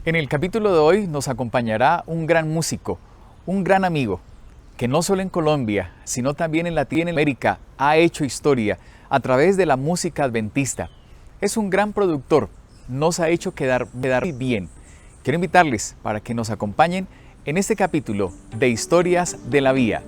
En el capítulo de hoy nos acompañará un gran músico, un gran amigo, que no solo en Colombia, sino también en Latinoamérica ha hecho historia a través de la música adventista. Es un gran productor, nos ha hecho quedar muy bien. Quiero invitarles para que nos acompañen en este capítulo de Historias de la Vía.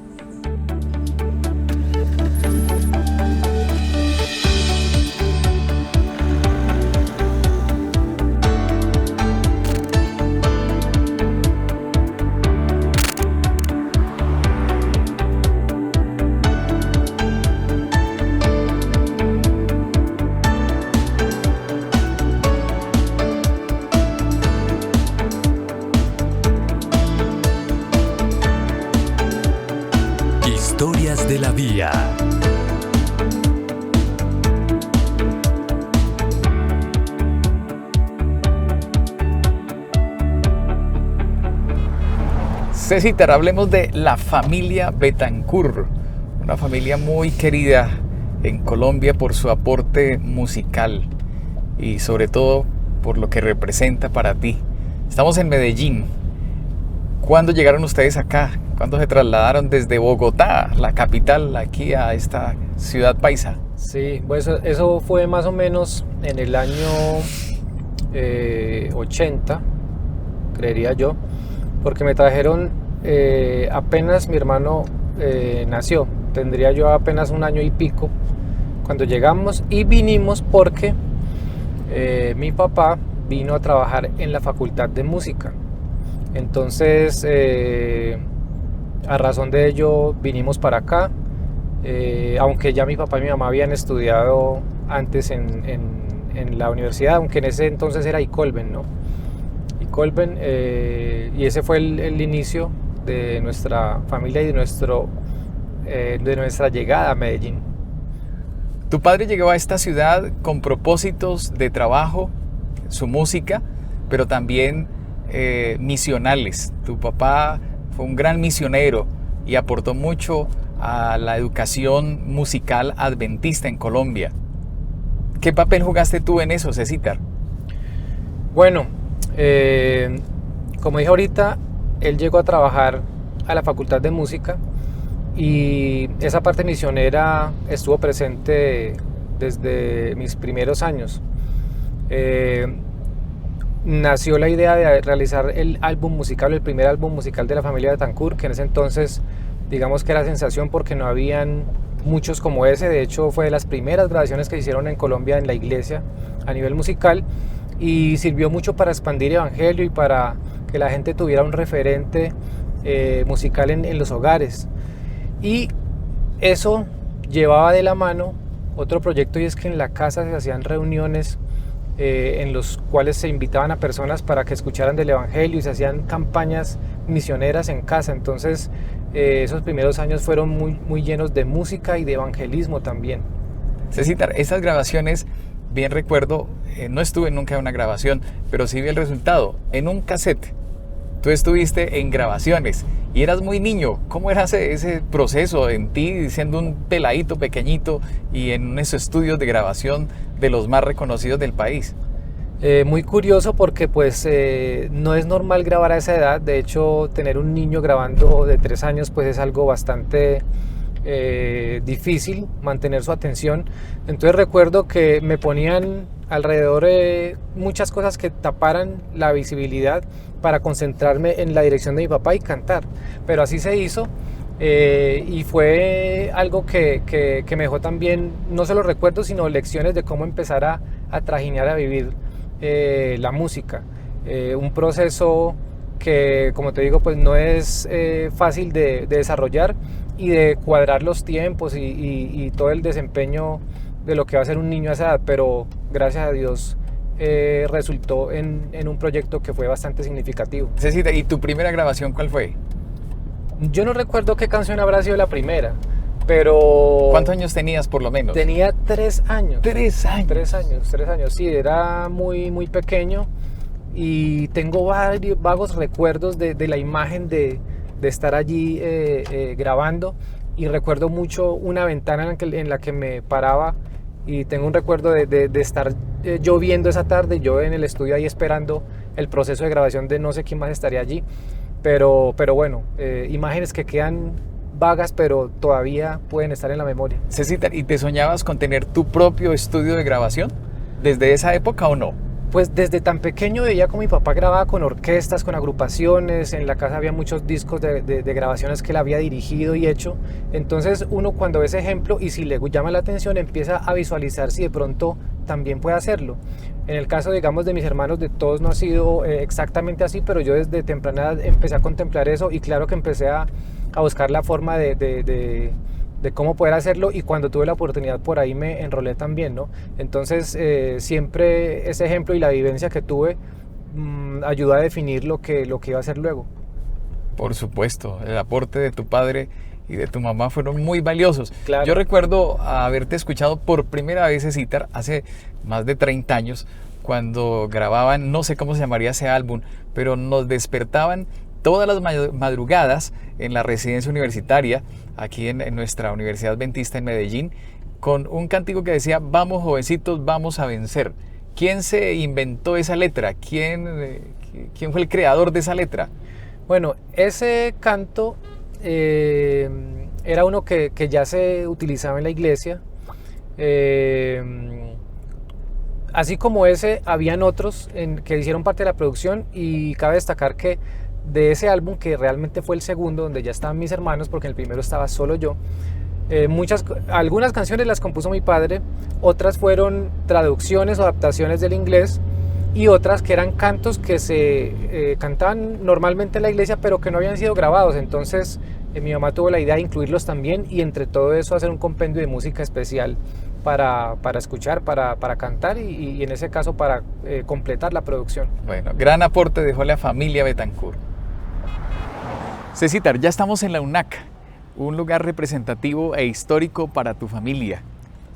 Historias de la Vía. Cecitar, hablemos de la familia Betancur, una familia muy querida en Colombia por su aporte musical y sobre todo por lo que representa para ti. Estamos en Medellín. ¿Cuándo llegaron ustedes acá? ¿Cuándo se trasladaron desde Bogotá, la capital, aquí a esta ciudad paisa? Sí, pues eso fue más o menos en el año 80, creería yo, porque me trajeron apenas mi hermano nació, tendría yo apenas un año y pico cuando llegamos y vinimos porque mi papá vino a trabajar en la Facultad de Música. Entonces, a razón de ello vinimos para acá, aunque ya mi papá y mi mamá habían estudiado antes en la universidad, aunque en ese entonces era Icolben, ¿no? Icolben, y ese fue el inicio de nuestra familia y de nuestra llegada a Medellín. Tu padre llegó a esta ciudad con propósitos de trabajo, su música, pero también misionales. Tu papá fue un gran misionero y aportó mucho a la educación musical adventista en Colombia. ¿Qué papel jugaste tú en eso, Cecitar? Bueno, como dije ahorita, él llegó a trabajar a la Facultad de Música y esa parte misionera estuvo presente desde mis primeros años. Nació la idea de realizar el álbum musical, el primer álbum musical de la familia Betancur, que en ese entonces digamos que era sensación porque no habían muchos como ese. De hecho fue de las primeras grabaciones que se hicieron en Colombia en la iglesia a nivel musical y sirvió mucho para expandir el evangelio y para que la gente tuviera un referente musical en los hogares. Y eso llevaba de la mano otro proyecto, y es que en la casa se hacían reuniones en los cuales se invitaban a personas para que escucharan del evangelio y se hacían campañas misioneras en casa. Entonces esos primeros años fueron muy llenos de música y de evangelismo también. Cecitar, esas grabaciones, bien recuerdo, no estuve nunca en una grabación, pero sí vi el resultado en un cassette. Tú estuviste en grabaciones y eras muy niño. ¿Cómo era ese proceso en ti, siendo un peladito pequeñito y en esos estudios de grabación de los más reconocidos del país? Muy curioso porque pues no es normal grabar a esa edad. De hecho, tener un niño grabando de 3 años pues es algo bastante difícil mantener su atención. Entonces recuerdo que me ponían alrededor muchas cosas que taparan la visibilidad para concentrarme en la dirección de mi papá y cantar, pero así se hizo. Y fue algo que me dejó también no solo recuerdos sino lecciones de cómo empezar a trajinar, a vivir la música, un proceso que, como te digo, pues no es fácil de desarrollar y de cuadrar los tiempos y todo el desempeño de lo que va a ser un niño a esa edad, pero gracias a Dios resultó en un proyecto que fue bastante significativo. Cecitar, ¿y tu primera grabación cuál fue? Yo no recuerdo qué canción habrá sido la primera, pero... ¿Cuántos años tenías por lo menos? Tenía 3 años. 3 años. 3 años, sí, era muy pequeño y tengo varios vagos recuerdos de la imagen de estar allí grabando, y recuerdo mucho una ventana en la que me paraba y tengo un recuerdo de estar lloviendo esa tarde, yo en el estudio ahí esperando el proceso de grabación de no sé quién más estaría allí, pero bueno, imágenes que quedan vagas, pero todavía pueden estar en la memoria. Cecitar, ¿y te soñabas con tener tu propio estudio de grabación desde esa época o no? Pues desde tan pequeño veía como mi papá grababa con orquestas, con agrupaciones, en la casa había muchos discos de grabaciones que él había dirigido y hecho, entonces uno cuando ve ese ejemplo y si le llama la atención empieza a visualizar si de pronto también puede hacerlo. En el caso, digamos, de mis hermanos, de todos no ha sido exactamente así, pero yo desde temprana edad empecé a contemplar eso y claro que empecé a buscar la forma de cómo poder hacerlo, y cuando tuve la oportunidad por ahí me enrolé también, ¿no? Entonces siempre ese ejemplo y la vivencia que tuve ayudó a definir lo que iba a hacer luego. Por supuesto, el aporte de tu padre y de tu mamá fueron muy valiosos. Claro. Yo recuerdo haberte escuchado por primera vez, Cecitar, hace más de 30 años, cuando grababan, no sé cómo se llamaría ese álbum, pero nos despertaban todas las madrugadas en la residencia universitaria, aquí en nuestra Universidad Adventista en Medellín, con un cántico que decía: vamos jovencitos, vamos a vencer. ¿Quién se inventó esa letra? ¿Quién fue el creador de esa letra? Bueno, ese canto era uno que ya se utilizaba en la iglesia. Así como ese, habían otros que hicieron parte de la producción, y cabe destacar que de ese álbum, que realmente fue el segundo, donde ya estaban mis hermanos, porque en el primero estaba solo yo, algunas canciones las compuso mi padre, otras fueron traducciones o adaptaciones del inglés, y otras que eran cantos que se cantaban normalmente en la iglesia, pero que no habían sido grabados. Entonces mi mamá tuvo la idea de incluirlos también, y entre todo eso hacer un compendio de música especial para escuchar, para cantar y en ese caso para completar la producción. Bueno, gran aporte dejó la familia Bethancourt. Cecitar, ya estamos en la UNAC, un lugar representativo e histórico para tu familia.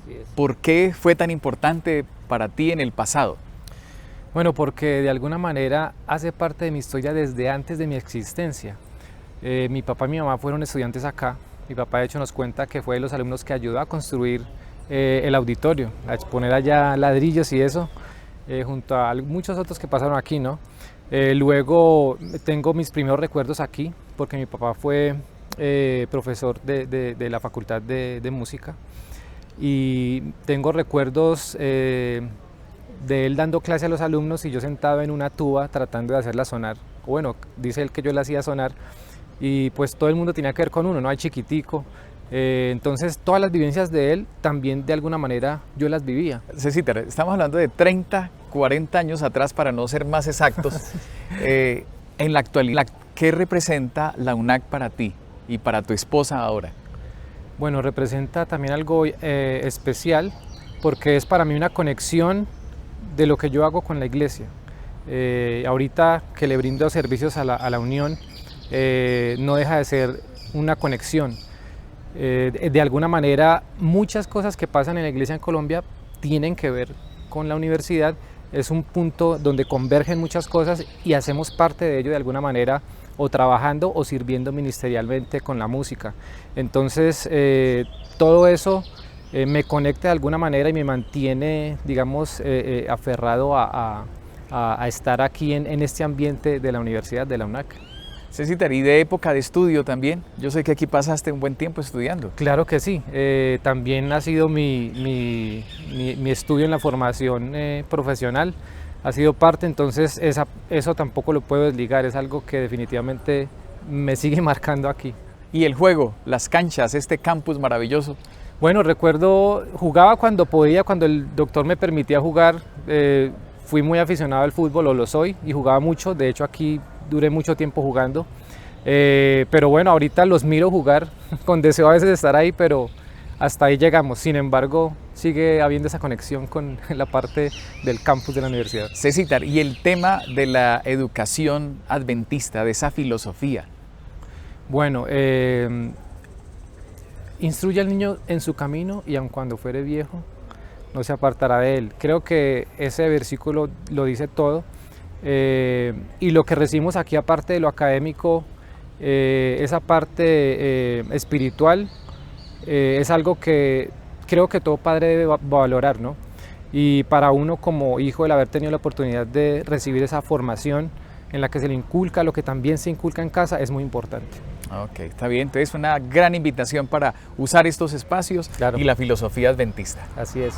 Así es. ¿Por qué fue tan importante para ti en el pasado? Bueno, porque de alguna manera hace parte de mi historia desde antes de mi existencia. Mi papá y mi mamá fueron estudiantes acá. Mi papá de hecho nos cuenta que fue de los alumnos que ayudó a construir el auditorio, a exponer allá ladrillos y eso, junto a muchos otros que pasaron aquí, ¿no? Luego tengo mis primeros recuerdos aquí, porque mi papá fue profesor de la Facultad de Música, y tengo recuerdos de él dando clase a los alumnos y yo sentado en una tuba tratando de hacerla sonar. Bueno, dice él que yo la hacía sonar, y pues todo el mundo tenía que ver con uno, ¿no? Hay chiquitico. Entonces todas las vivencias de él también de alguna manera yo las vivía. Cecitar, estamos hablando de 30, 40 años atrás, para no ser más exactos. En la actualidad, ¿qué representa la UNAC para ti y para tu esposa ahora? Bueno, representa también algo especial, porque es para mí una conexión de lo que yo hago con la iglesia. Ahorita que le brindo servicios a la Unión, no deja de ser una conexión. De alguna manera, muchas cosas que pasan en la iglesia en Colombia tienen que ver con la universidad. Es un punto donde convergen muchas cosas y hacemos parte de ello de alguna manera, o trabajando o sirviendo ministerialmente con la música. Entonces, todo eso me conecta de alguna manera y me mantiene, digamos, aferrado a estar aquí en este ambiente de la universidad, de la UNAC. Cecitar, ¿y de época de estudio también? Yo sé que aquí pasaste un buen tiempo estudiando. Claro que sí, también ha sido mi estudio en la formación profesional, ha sido parte, entonces eso tampoco lo puedo desligar, es algo que definitivamente me sigue marcando aquí. ¿Y el juego, las canchas, este campus maravilloso? Bueno, recuerdo, jugaba cuando podía, cuando el doctor me permitía jugar. Fui muy aficionado al fútbol, o lo soy, y jugaba mucho. De hecho, aquí duré mucho tiempo jugando. Pero bueno, ahorita los miro jugar con deseo a veces de estar ahí, pero hasta ahí llegamos. Sin embargo, sigue habiendo esa conexión con la parte del campus de la universidad. Cecitar, y el tema de la educación adventista, de esa filosofía. Bueno, instruye al niño en su camino, y aun cuando fuere viejo, no se apartará de él. Creo que ese versículo lo dice todo. Y lo que recibimos aquí, aparte de lo académico, esa parte espiritual, es algo que creo que todo padre debe valorar, ¿no? y para uno como hijo el haber tenido la oportunidad de recibir esa formación en la que se le inculca lo que también se inculca en casa es muy importante. Ok, está bien. Entonces una gran invitación para usar estos espacios Claro. y la filosofía adventista. Así es.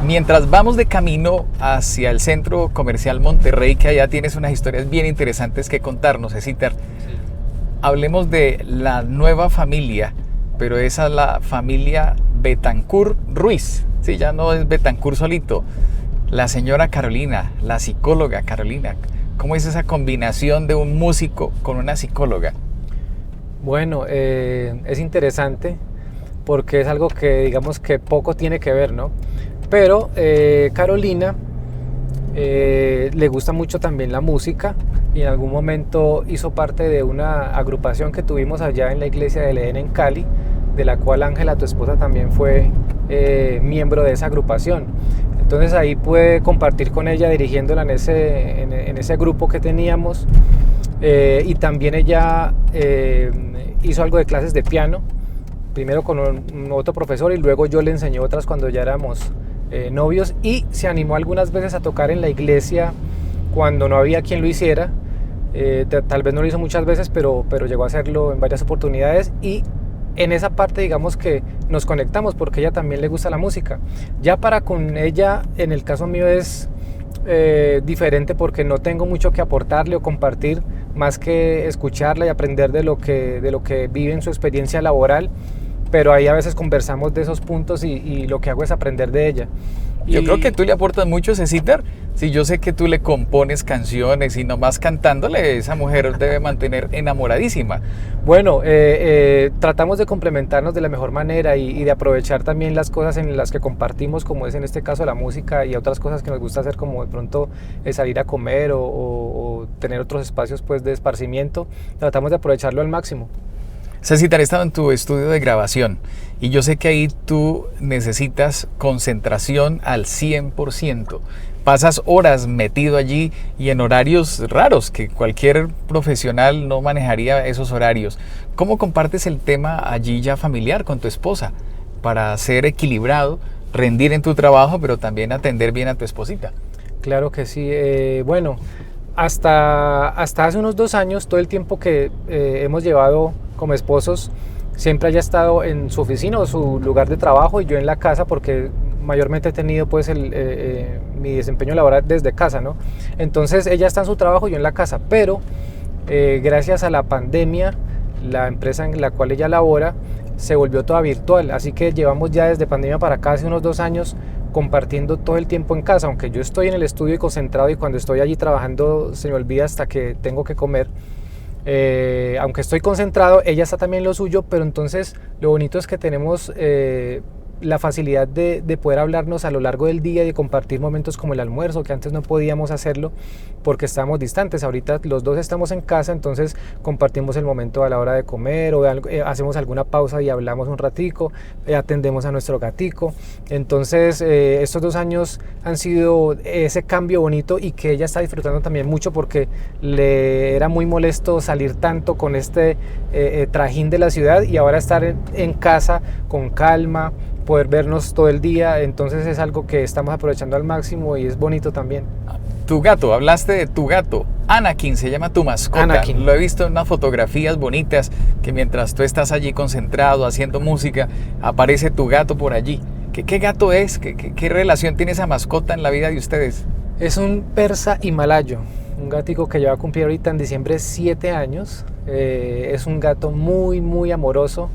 Mientras vamos de camino hacia el Centro Comercial Monterrey, que allá tienes unas historias bien interesantes que contarnos, César, hablemos de la nueva familia, pero esa es la familia Betancur Ruiz. Sí, ya no es Betancur solito. La señora Carolina, la psicóloga Carolina. ¿Cómo es esa combinación de un músico con una psicóloga? Bueno, es interesante porque es algo que digamos que poco tiene que ver, ¿no? Pero Carolina le gusta mucho también la música y en algún momento hizo parte de una agrupación que tuvimos allá en la iglesia del Edén en Cali, de la cual Ángela, tu esposa, también fue miembro de esa agrupación. Entonces ahí pude compartir con ella dirigiéndola en ese grupo que teníamos, y también ella hizo algo de clases de piano, primero con otro profesor y luego yo le enseñé otras cuando ya éramos novios, y se animó algunas veces a tocar en la iglesia cuando no había quien lo hiciera. Tal vez no lo hizo muchas veces, pero llegó a hacerlo en varias oportunidades, y en esa parte digamos que nos conectamos porque a ella también le gusta la música. Ya para con ella, en el caso mío es diferente porque no tengo mucho que aportarle o compartir más que escucharla y aprender de lo que vive en su experiencia laboral, pero ahí a veces conversamos de esos puntos y lo que hago es aprender de ella. Yo creo que tú le aportas mucho, César. Sí, yo sé que tú le compones canciones y nomás cantándole, esa mujer debe mantener enamoradísima. Bueno, tratamos de complementarnos de la mejor manera y de aprovechar también las cosas en las que compartimos, como es en este caso la música, y otras cosas que nos gusta hacer, como de pronto salir a comer o tener otros espacios pues, de esparcimiento. Tratamos de aprovecharlo al máximo. César, he estado en tu estudio de grabación y yo sé que ahí tú necesitas concentración al 100%. Pasas horas metido allí y en horarios raros que cualquier profesional no manejaría esos horarios. ¿Cómo compartes el tema allí ya familiar con tu esposa para ser equilibrado, rendir en tu trabajo, pero también atender bien a tu esposita? Claro que sí. Bueno, hasta hace unos 2 años, todo el tiempo que hemos llevado como esposos, siempre haya estado en su oficina o su lugar de trabajo y yo en la casa, porque mayormente he tenido pues mi desempeño laboral desde casa, ¿no? Entonces ella está en su trabajo y yo en la casa, pero gracias a la pandemia, la empresa en la cual ella labora se volvió toda virtual, así que llevamos ya desde pandemia para acá, hace unos 2 años, compartiendo todo el tiempo en casa, aunque yo estoy en el estudio y concentrado y cuando estoy allí trabajando se me olvida hasta que tengo que comer. Aunque estoy concentrado, ella está también en lo suyo, pero entonces lo bonito es que tenemos la facilidad de poder hablarnos a lo largo del día y de compartir momentos como el almuerzo, que antes no podíamos hacerlo porque estábamos distantes. Ahorita los dos estamos en casa, entonces compartimos el momento a la hora de comer o hacemos alguna pausa y hablamos un ratico, atendemos a nuestro gatico. Entonces estos 2 años han sido ese cambio bonito y que ella está disfrutando también mucho porque le era muy molesto salir tanto con este trajín de la ciudad y ahora estar en casa con calma, poder vernos todo el día, entonces es algo que estamos aprovechando al máximo y es bonito también. Tu gato, hablaste de tu gato, Anakin se llama tu mascota. Anakin. Lo he visto en unas fotografías bonitas que mientras tú estás allí concentrado haciendo música, aparece tu gato por allí. ¿Qué gato es? ¿Qué relación tiene esa mascota en la vida de ustedes? Es un persa himalayo, un gatico que ya va a cumplir ahorita en diciembre 7 años. Es un gato muy muy amoroso,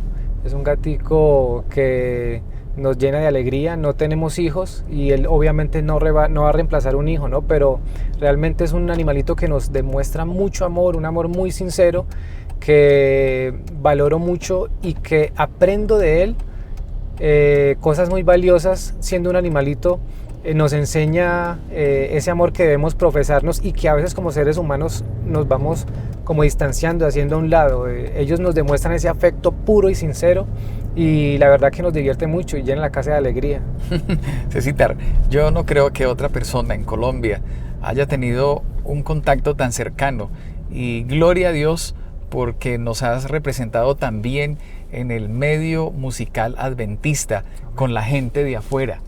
es un gatico que nos llena de alegría. No tenemos hijos y él obviamente no va a reemplazar un hijo, ¿no? Pero realmente es un animalito que nos demuestra mucho amor, un amor muy sincero que valoro mucho y que aprendo de él cosas muy valiosas. Siendo un animalito, nos enseña ese amor que debemos profesarnos y que a veces como seres humanos nos vamos como distanciando, haciendo a un lado. Ellos nos demuestran ese afecto puro y sincero y la verdad que nos divierte mucho y llena la casa de alegría. César, yo no creo que otra persona en Colombia haya tenido un contacto tan cercano y gloria a Dios porque nos has representado también en el medio musical adventista con la gente de afuera.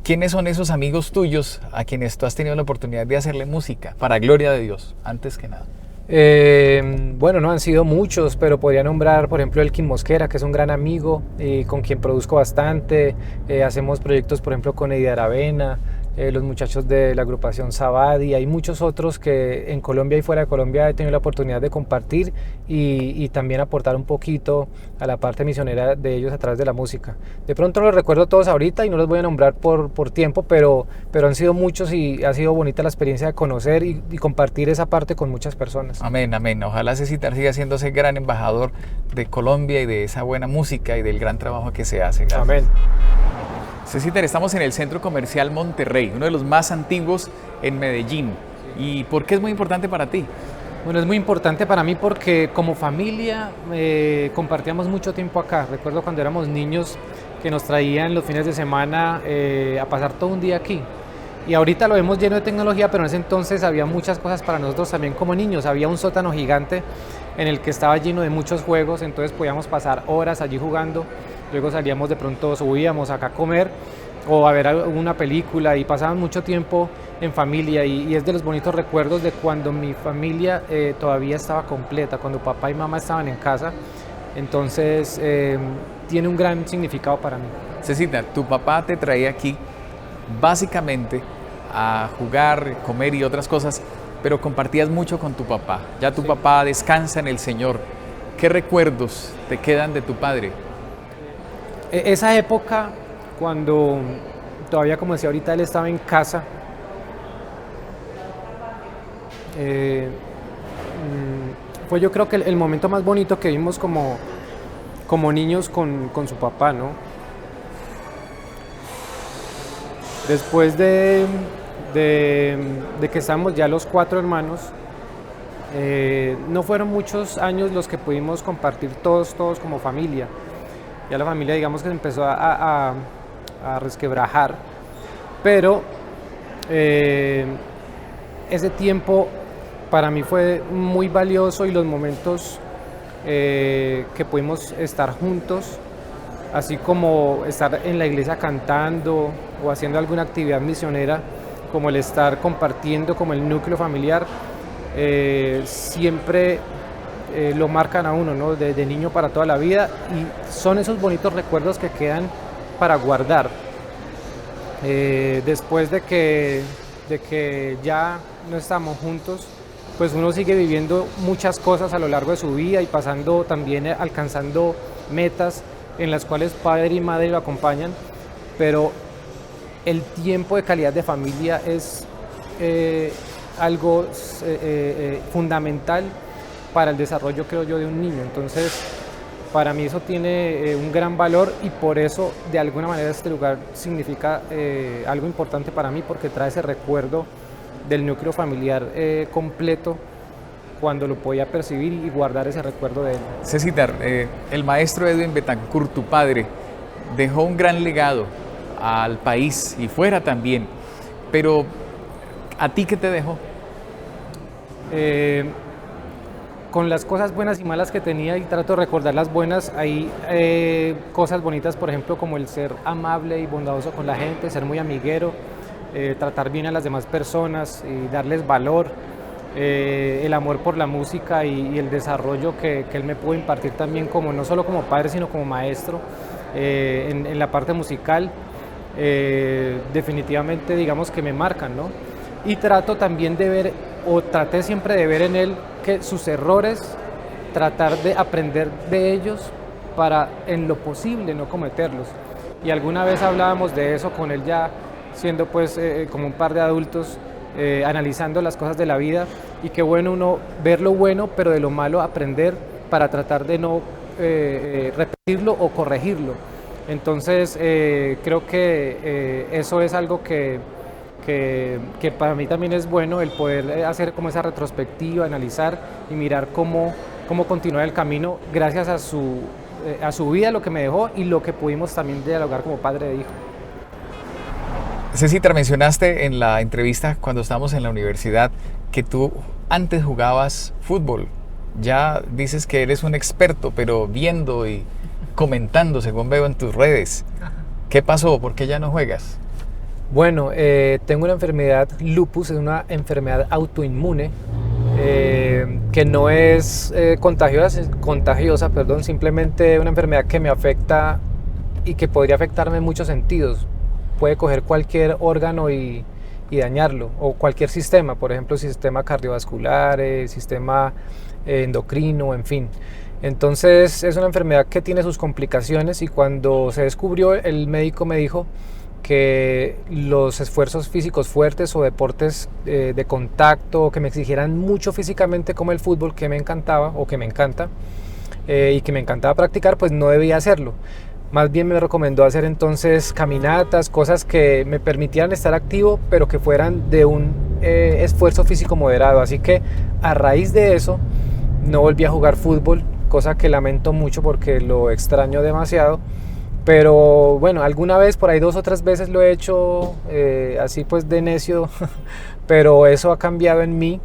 ¿Quiénes son esos amigos tuyos a quienes tú has tenido la oportunidad de hacerle música? Para gloria de Dios, antes que nada. Bueno, no han sido muchos, pero podría nombrar, por ejemplo, Elkin Mosquera, que es un gran amigo con quien produzco bastante. Hacemos proyectos, por ejemplo, con Eddie Aravena, los muchachos de la agrupación Sabadi. Hay muchos otros que en Colombia y fuera de Colombia he tenido la oportunidad de compartir y también aportar un poquito a la parte misionera de ellos a través de la música. De pronto los recuerdo todos ahorita y no los voy a nombrar por tiempo, pero han sido muchos y ha sido bonita la experiencia de conocer y compartir esa parte con muchas personas. Amén, amén. Ojalá Cecitar siga siendo ese gran embajador de Colombia y de esa buena música y del gran trabajo que se hace. Gracias. Amén. Cecitar, estamos en el Centro Comercial Monterrey, uno de los más antiguos en Medellín. ¿Y por qué es muy importante para ti? Bueno, es muy importante para mí porque como familia compartíamos mucho tiempo acá. Recuerdo cuando éramos niños que nos traían los fines de semana a pasar todo un día aquí. Y ahorita lo vemos lleno de tecnología, pero en ese entonces había muchas cosas para nosotros también como niños. Había un sótano gigante en el que estaba lleno de muchos juegos, entonces podíamos pasar horas allí jugando. Luego salíamos de pronto, subíamos acá a comer o a ver una película y pasaban mucho tiempo en familia y es de los bonitos recuerdos de cuando mi familia todavía estaba completa, cuando papá y mamá estaban en casa. Entonces tiene un gran significado para mí. Cecitar, tu papá te traía aquí básicamente a jugar, comer y otras cosas, pero compartías mucho con tu papá. Ya tu papá descansa en el Señor. ¿Qué recuerdos te quedan de tu padre? Esa época, cuando todavía, como decía ahorita, él estaba en casa, fue yo creo que el momento más bonito que vimos como niños con su papá, ¿no? Después de que estábamos ya los 4 hermanos, no fueron muchos años los que pudimos compartir todos como familia. Ya la familia, digamos, que se empezó a resquebrajar, pero ese tiempo para mí fue muy valioso y los momentos que pudimos estar juntos, así como estar en la iglesia cantando o haciendo alguna actividad misionera, como el estar compartiendo como el núcleo familiar, siempre lo marcan a uno, ¿no? De niño para toda la vida y son esos bonitos recuerdos que quedan para guardar. Después de que ya no estamos juntos, pues uno sigue viviendo muchas cosas a lo largo de su vida y pasando también, alcanzando metas en las cuales padre y madre lo acompañan, pero el tiempo de calidad de familia es algo fundamental para el desarrollo, creo yo, de un niño. Entonces, para mí eso tiene un gran valor y por eso, de alguna manera, este lugar significa algo importante para mí porque trae ese recuerdo del núcleo familiar completo cuando lo podía percibir y guardar ese recuerdo de él. Cecitar, el maestro Edwin Betancourt, tu padre, dejó un gran legado al país y fuera también, pero ¿a ti qué te dejó? Con las cosas buenas y malas que tenía y trato de recordar las buenas, hay cosas bonitas, por ejemplo, como el ser amable y bondadoso con la gente, ser muy amiguero, tratar bien a las demás personas y darles valor, el amor por la música y el desarrollo que él me pudo impartir también, como no solo como padre, sino como maestro en la parte musical. Definitivamente, digamos que me marcan, ¿no? Y trato también de ver, o traté siempre de ver en él que sus errores, tratar de aprender de ellos para en lo posible no cometerlos. Y alguna vez hablábamos de eso con él ya siendo pues como un par de adultos, analizando las cosas de la vida, y qué bueno uno ver lo bueno, pero de lo malo aprender para tratar de no repetirlo o corregirlo. Entonces creo que eso es algo que para mí también es bueno, el poder hacer como esa retrospectiva, analizar y mirar cómo continuar el camino gracias a su vida, lo que me dejó y lo que pudimos también dialogar como padre e hijo. Cecitar, mencionaste en la entrevista cuando estábamos en la universidad que tú antes jugabas fútbol. Ya dices que eres un experto, pero viendo y comentando, según veo en tus redes. ¿Qué pasó? ¿Por qué ya no juegas? Bueno, tengo una enfermedad lupus, es una enfermedad autoinmune que no es contagiosa, perdón, simplemente una enfermedad que me afecta y que podría afectarme en muchos sentidos. Puede coger cualquier órgano y dañarlo, o cualquier sistema, por ejemplo, sistema cardiovascular, sistema endocrino, en fin. Entonces es una enfermedad que tiene sus complicaciones, y cuando se descubrió, el médico me dijo que los esfuerzos físicos fuertes o deportes de contacto que me exigieran mucho físicamente, como el fútbol, que me encantaba o que me encanta y que me encantaba practicar, pues no debía hacerlo. Más bien me recomendó hacer entonces caminatas, cosas que me permitieran estar activo, pero que fueran de un esfuerzo físico moderado. Así que a raíz de eso no volví a jugar fútbol, cosa que lamento mucho porque lo extraño demasiado. Pero bueno, alguna vez, por ahí 2 o 3 veces lo he hecho así pues de necio, pero eso ha cambiado en mí,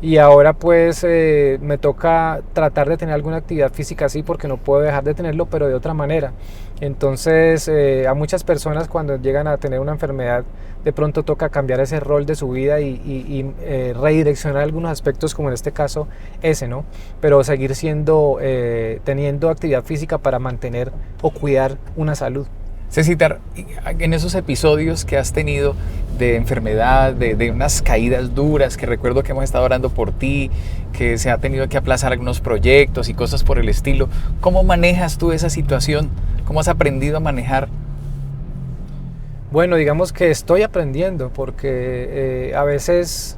y ahora pues me toca tratar de tener alguna actividad física así, porque no puedo dejar de tenerlo, pero de otra manera. Entonces a muchas personas, cuando llegan a tener una enfermedad, de pronto toca cambiar ese rol de su vida y redireccionar algunos aspectos, como en este caso ese, ¿no? Pero seguir siendo, teniendo actividad física para mantener o cuidar una salud. Cecitar, en esos episodios que has tenido de enfermedad, de unas caídas duras, que recuerdo que hemos estado orando por ti, que se ha tenido que aplazar algunos proyectos y cosas por el estilo, ¿cómo manejas tú esa situación? ¿Cómo has aprendido a manejar? Bueno, digamos que estoy aprendiendo, porque a veces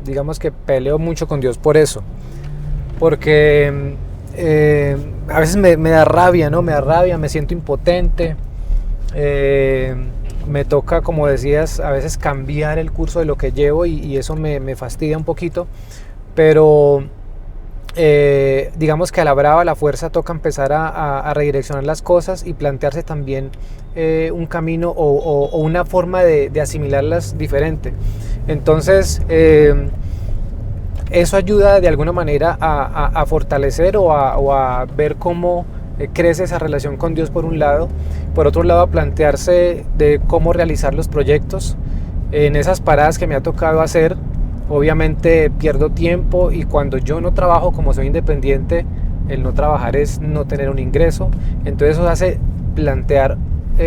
digamos que peleo mucho con Dios por eso, porque a veces me da rabia, ¿no? Me da rabia, me siento impotente, me toca, como decías, a veces cambiar el curso de lo que llevo, y eso me fastidia un poquito, pero digamos que a la brava, a la fuerza, toca empezar a redireccionar las cosas y plantearse también un camino o una forma de asimilarlas diferente. Entonces eso ayuda de alguna manera a fortalecer o a ver cómo crece esa relación con Dios, por un lado. Por otro lado, a plantearse de cómo realizar los proyectos. En esas paradas que me ha tocado hacer, obviamente pierdo tiempo, y cuando yo no trabajo, como soy independiente, el no trabajar es no tener un ingreso. Entonces eso hace plantear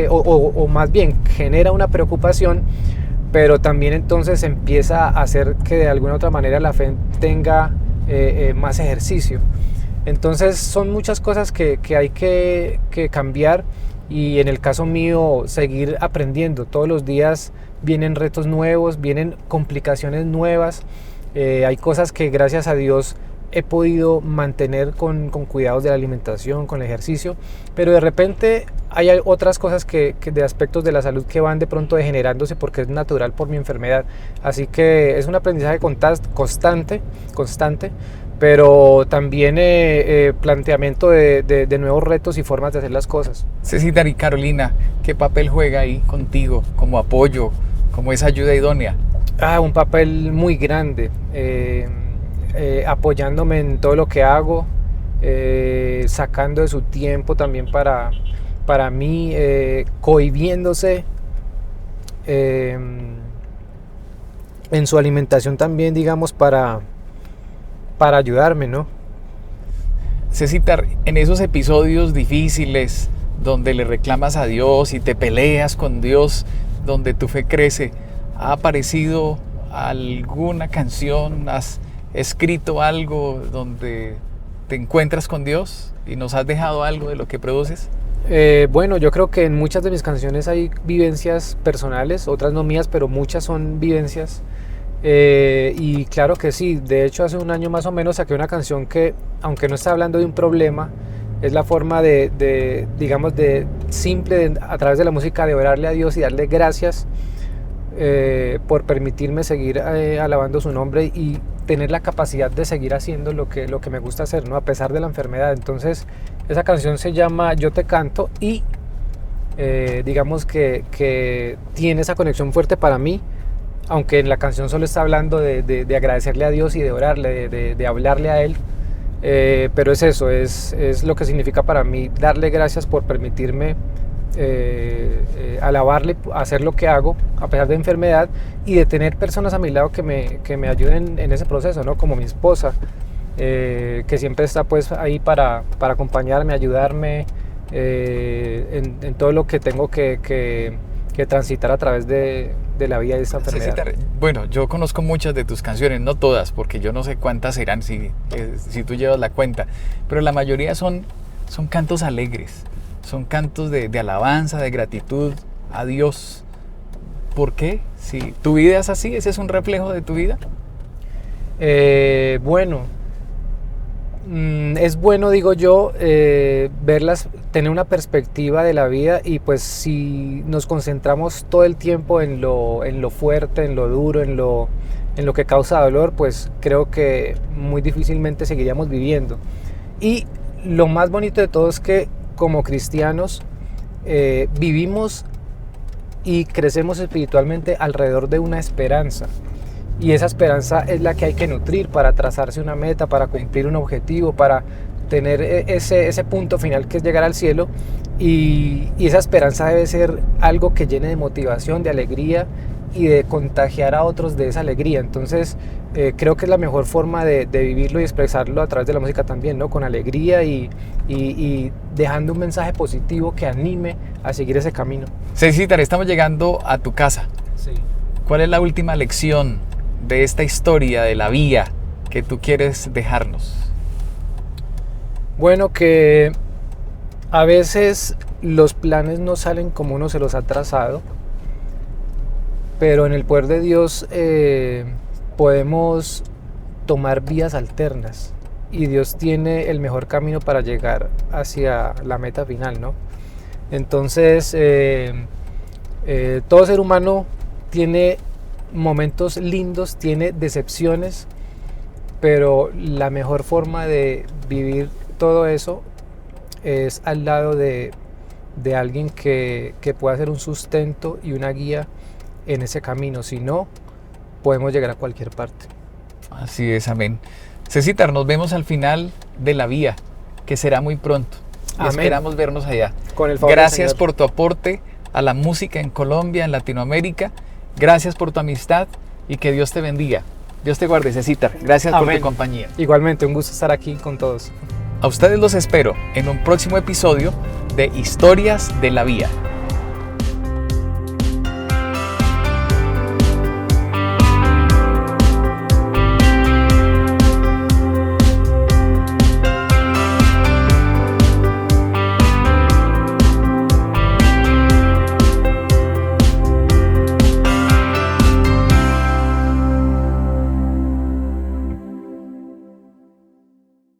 o más bien genera una preocupación, pero también entonces empieza a hacer que de alguna otra manera la fe tenga más ejercicio. Entonces son muchas cosas que hay que cambiar, y en el caso mío, seguir aprendiendo. Todos los días vienen retos nuevos, vienen complicaciones nuevas, hay cosas que gracias a Dios he podido mantener con cuidados de la alimentación, con el ejercicio, pero de repente hay otras cosas que de aspectos de la salud que van de pronto degenerándose, porque es natural por mi enfermedad. Así que es un aprendizaje constante, pero también planteamiento de nuevos retos y formas de hacer las cosas. Cecitar, y Carolina, ¿qué papel juega ahí contigo como apoyo, como esa ayuda idónea? Un papel muy grande, apoyándome en todo lo que hago, sacando de su tiempo también para mí, cohibiéndose en su alimentación también, digamos, para ayudarme, ¿no? Cecitar, en esos episodios difíciles donde le reclamas a Dios y te peleas con Dios, donde tu fe crece, ¿ha aparecido alguna canción? ¿Has escrito algo donde te encuentras con Dios y nos has dejado algo de lo que produces? Bueno, yo creo que en muchas de mis canciones hay vivencias personales, otras no mías, pero muchas son vivencias. Y claro que sí, de hecho hace un año más o menos saqué una canción que, aunque no está hablando de un problema, es la forma digamos, a través de la música, de orarle a Dios y darle gracias por permitirme seguir alabando su nombre y tener la capacidad de seguir haciendo lo que me gusta hacer, ¿no? A pesar de la enfermedad. Entonces esa canción se llama Yo te canto, y digamos que tiene esa conexión fuerte para mí, aunque en la canción solo está hablando de agradecerle a Dios y de orarle, de hablarle a Él. Pero es eso, es lo que significa para mí darle gracias por permitirme alabarle, hacer lo que hago a pesar de enfermedad y de tener personas a mi lado que me ayuden en ese proceso, ¿no? Como mi esposa, que siempre está pues ahí para acompañarme, ayudarme en todo lo que tengo que transitar a través de la vida de esta enfermedad. Bueno, yo conozco muchas de tus canciones, no todas, porque yo no sé cuántas serán si tú llevas la cuenta, pero la mayoría son cantos alegres, son cantos de alabanza, de gratitud a Dios. ¿Por qué? Si tu vida es así, ¿ese es un reflejo de tu vida? Bueno, es bueno, digo yo, verlas, tener una perspectiva de la vida, y pues si nos concentramos todo el tiempo en lo fuerte, en lo duro, en lo que causa dolor, pues creo que muy difícilmente seguiríamos viviendo. Y lo más bonito de todo es que como cristianos vivimos y crecemos espiritualmente alrededor de una esperanza. Y esa esperanza es la que hay que nutrir para trazarse una meta, para cumplir un objetivo, para tener ese punto final que es llegar al cielo. Y esa esperanza debe ser algo que llene de motivación, de alegría y de contagiar a otros de esa alegría. Entonces creo que es la mejor forma de vivirlo y expresarlo a través de la música también, ¿no? Con alegría y dejando un mensaje positivo que anime a seguir ese camino. Cecitar, estamos llegando a tu casa. Sí. ¿Cuál es la última lección de esta historia de la vía que tú quieres dejarnos? Bueno, que a veces los planes no salen como uno se los ha trazado, pero en el poder de Dios podemos tomar vías alternas, y Dios tiene el mejor camino para llegar hacia la meta final, ¿no? Entonces todo ser humano tiene momentos lindos, tiene decepciones, pero la mejor forma de vivir todo eso es al lado de alguien que pueda ser un sustento y una guía en ese camino. Si no, podemos llegar a cualquier parte. Así es, amén. Cecitar, nos vemos al final de la vía, que será muy pronto. Y esperamos vernos allá. Con el favor Gracias del Señor. por tu aporte a la música en Colombia, en Latinoamérica. Gracias por tu amistad y que Dios te bendiga. Dios te guarde, Cecitar. Gracias por tu compañía. Igualmente, un gusto estar aquí con todos. A ustedes los espero en un próximo episodio de Historias de la Vía.